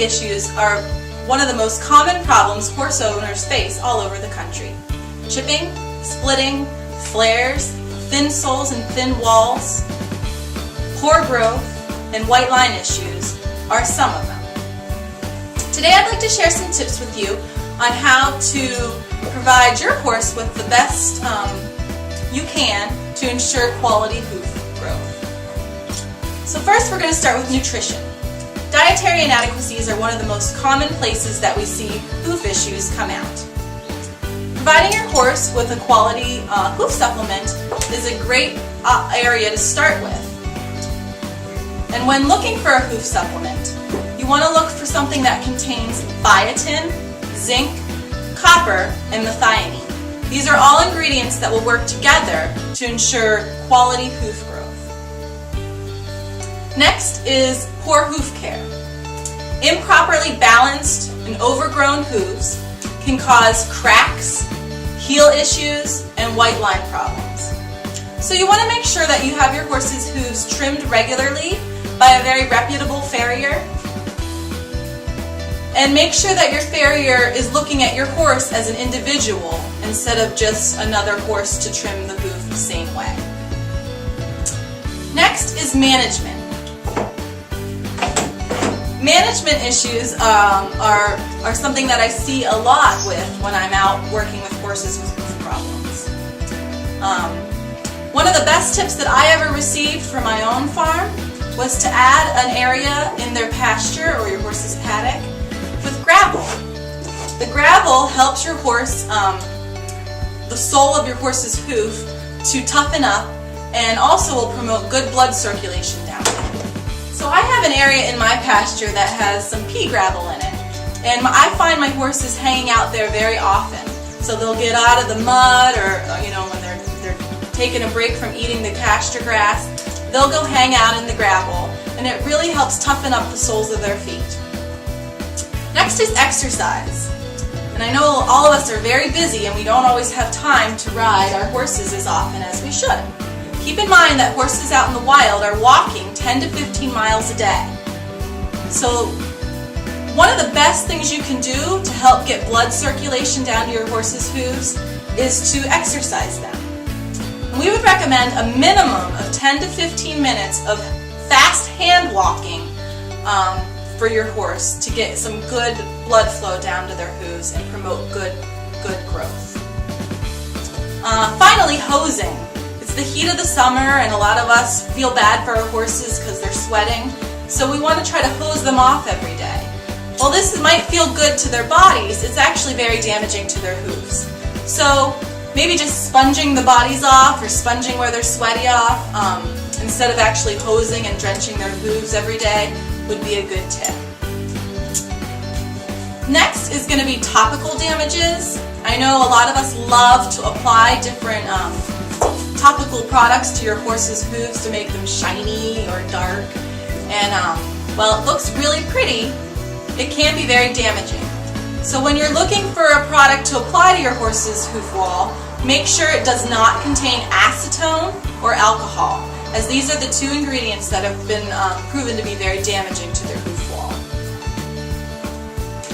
quality issues are one of the most common problems horse owners face all over the country. Chipping, splitting, flares, thin soles and thin walls, poor growth, and white line issues are some of them. Today I'd like to share some tips with you on how to provide your horse with the best you can to ensure quality hoof growth. So first we're going to start with nutrition. Dietary inadequacies are one of the most common places that we see hoof issues come out. Providing your horse with a quality hoof supplement is a great area to start with. And when looking for a hoof supplement, you want to look for something that contains biotin, zinc, copper, and methionine. These are all ingredients that will work together to ensure quality hoof growth. Next is poor hoof care. Improperly balanced and overgrown hooves can cause cracks, heel issues, and white line problems. So you want to make sure that you have your horse's hooves trimmed regularly by a very reputable farrier. And make sure that your farrier is looking at your horse as an individual instead of just another horse to trim the hoof the same way. Next is management. Management issues are something that I see a lot with when I'm out working with horses with hoof problems. One of the best tips that I ever received from my own farm was to add an area in their pasture or your horse's paddock with gravel. The gravel helps your horse, the sole of your horse's hoof, to toughen up and also will promote good blood circulation down there. So I have an area in my pasture that has some pea gravel in it, and I find my horses hanging out there very often. So they'll get out of the mud, or when they're taking a break from eating the pasture grass, they'll go hang out in the gravel, and it really helps toughen up the soles of their feet. Next is exercise. And I know all of us are very busy and we don't always have time to ride our horses as often as we should. Keep in mind that horses out in the wild are walking 10 to 15 miles a day. So one of the best things you can do to help get blood circulation down to your horse's hooves is to exercise them. And we would recommend a minimum of 10 to 15 minutes of fast hand walking for your horse to get some good blood flow down to their hooves and promote good growth. Finally, hosing. It's the heat of the summer and a lot of us feel bad for our horses because they're sweating, so we want to try to hose them off every day. While this might feel good to their bodies, it's actually very damaging to their hooves. So maybe just sponging the bodies off or sponging where they're sweaty off instead of actually hosing and drenching their hooves every day would be a good tip. Next is going to be topical damages. I know a lot of us love to apply different topical products to your horse's hooves to make them shiny or dark. And while it looks really pretty, it can be very damaging. So when you're looking for a product to apply to your horse's hoof wall, make sure it does not contain acetone or alcohol, as these are the two ingredients that have been proven to be very damaging to their hoof wall.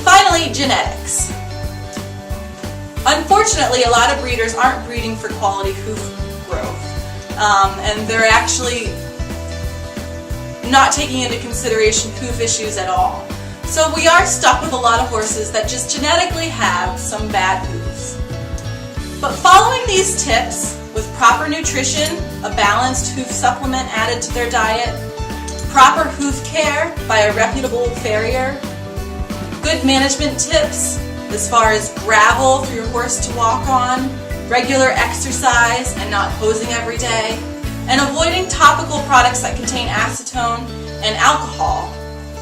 Finally, genetics. Unfortunately, a lot of breeders aren't breeding for quality hoof growth, and they're actually not taking into consideration hoof issues at all. So we are stuck with a lot of horses that just genetically have some bad hooves. But following these tips, with proper nutrition, a balanced hoof supplement added to their diet, proper hoof care by a reputable farrier, good management tips as far as gravel for your horse to walk on, regular exercise and not hosing every day, and avoiding topical products that contain acetone and alcohol,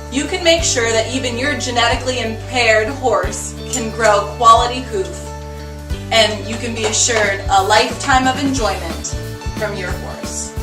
you can make sure that even your genetically impaired horse can grow quality hoof, and you can be assured a lifetime of enjoyment from your horse.